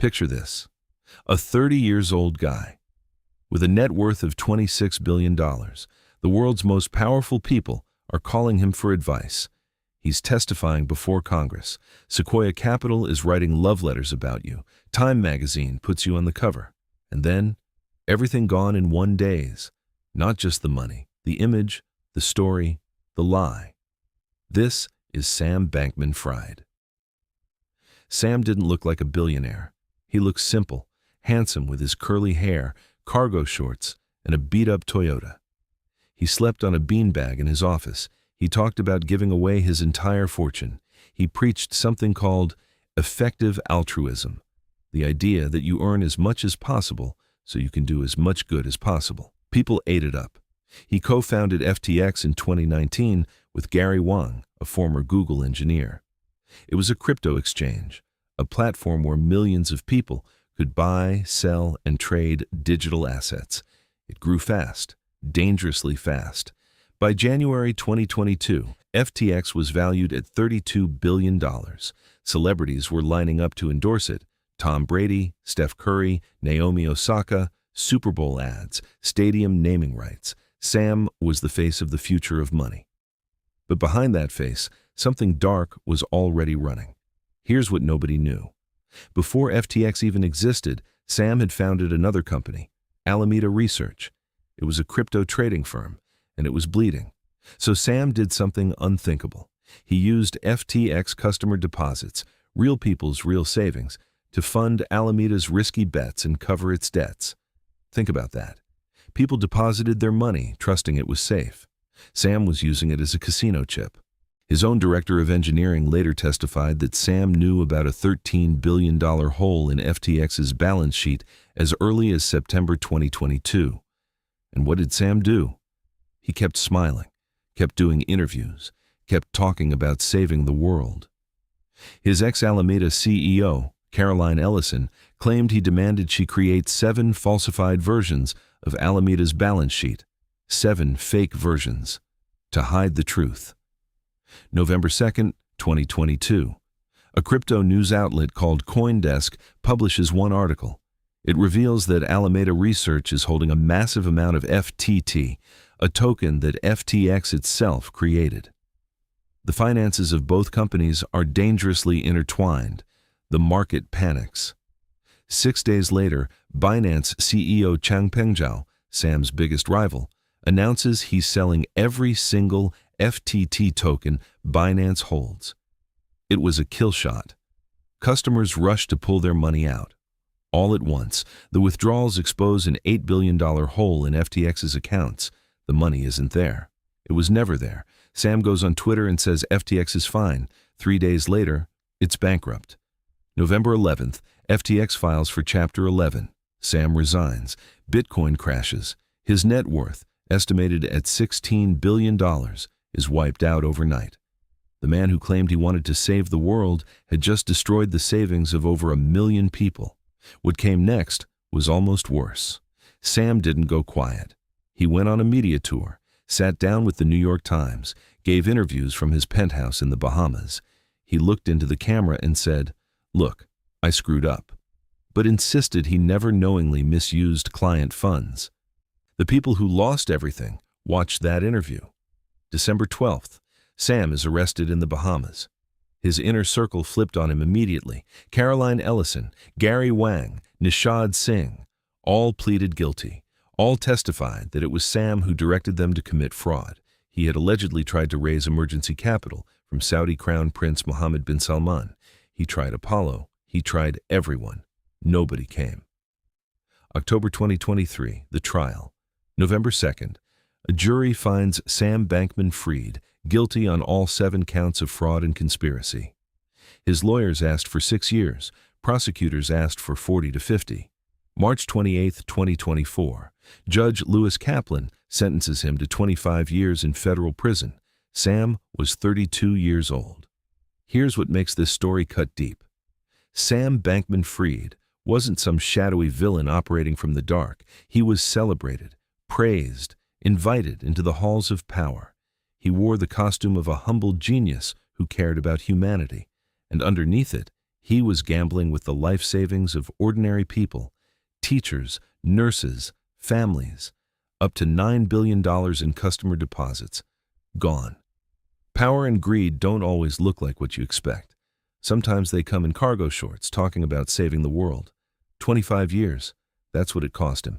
Picture this. A 30 years old guy with a net worth of $26 billion. The world's most powerful people are calling him for advice. He's testifying before Congress. Sequoia Capital is writing love letters about you. Time magazine puts you on the cover. And then, everything gone in 1 day. Not just the money, the image, the story, the lie. This is Sam Bankman-Fried. Sam didn't look like a billionaire. He looked simple, handsome with his curly hair, cargo shorts, and a beat-up Toyota. He slept on a beanbag in his office. He talked about giving away his entire fortune. He preached something called effective altruism, the idea that you earn as much as possible so you can do as much good as possible. People ate it up. He co-founded FTX in 2019 with Gary Wang, a former Google engineer. It was a crypto exchange, a platform where millions of people could buy, sell, and trade digital assets. It grew fast, dangerously fast. By January 2022, FTX was valued at $32 billion. Celebrities were lining up to endorse it. Tom Brady, Steph Curry, Naomi Osaka, Super Bowl ads, stadium naming rights. Sam was the face of the future of money. But behind that face, something dark was already running. Here's what nobody knew. Before FTX even existed, Sam had founded another company, Alameda Research. It was a crypto trading firm, and it was bleeding. So Sam did something unthinkable. He used FTX customer deposits, real people's real savings, to fund Alameda's risky bets and cover its debts. Think about that. People deposited their money, trusting it was safe. Sam was using it as a casino chip. His own director of engineering later testified that Sam knew about a $13 billion hole in FTX's balance sheet as early as September 2022. And what did Sam do? He kept smiling, kept doing interviews, kept talking about saving the world. His ex-Alameda CEO, Caroline Ellison, claimed he demanded she create 7 falsified versions of Alameda's balance sheet, 7 fake versions, to hide the truth. November 2, 2022. A crypto news outlet called CoinDesk publishes one article. It reveals that Alameda Research is holding a massive amount of FTT, a token that FTX itself created. The finances of both companies are dangerously intertwined. The market panics. 6 days later, Binance CEO Changpeng Zhao, Sam's biggest rival, announces he's selling every single FTT token Binance holds. It was a kill shot. Customers rushed to pull their money out. All at once, the withdrawals expose an $8 billion hole in FTX's accounts. The money isn't there. It was never there. Sam goes on Twitter and says FTX is fine. 3 days later, it's bankrupt. November 11th, FTX files for Chapter 11. Sam resigns. Bitcoin crashes. His net worth, estimated at $16 billion, is wiped out overnight. The man who claimed he wanted to save the world had just destroyed the savings of over 1 million people. What came next was almost worse. Sam didn't go quiet. He went on a media tour, sat down with the New York Times, gave interviews from his penthouse in the Bahamas. He looked into the camera and said, "Look, I screwed up," but insisted he never knowingly misused client funds. The people who lost everything watched that interview. December 12th, Sam is arrested in the Bahamas. His inner circle flipped on him immediately. Caroline Ellison, Gary Wang, Nishad Singh, all pleaded guilty. All testified that it was Sam who directed them to commit fraud. He had allegedly tried to raise emergency capital from Saudi Crown Prince Mohammed bin Salman. He tried Apollo. He tried everyone. Nobody came. October 2023, the trial. November 2nd, a jury finds Sam Bankman-Fried guilty on all 7 counts of fraud and conspiracy. His lawyers asked for 6 years. Prosecutors asked for 40 to 50. March 28, 2024, Judge Lewis Kaplan sentences him to 25 years in federal prison. Sam was 32 years old. Here's what makes this story cut deep. Sam Bankman-Fried wasn't some shadowy villain operating from the dark. He was celebrated, praised, invited into the halls of power. He wore the costume of a humble genius who cared about humanity, and underneath it, He was gambling with the life savings of ordinary people, teachers, nurses, families. Up to $9 billion in customer deposits. Gone. Power and greed don't always look like what you expect. Sometimes they come in cargo shorts talking about saving the world. 25 years. That's what it cost him.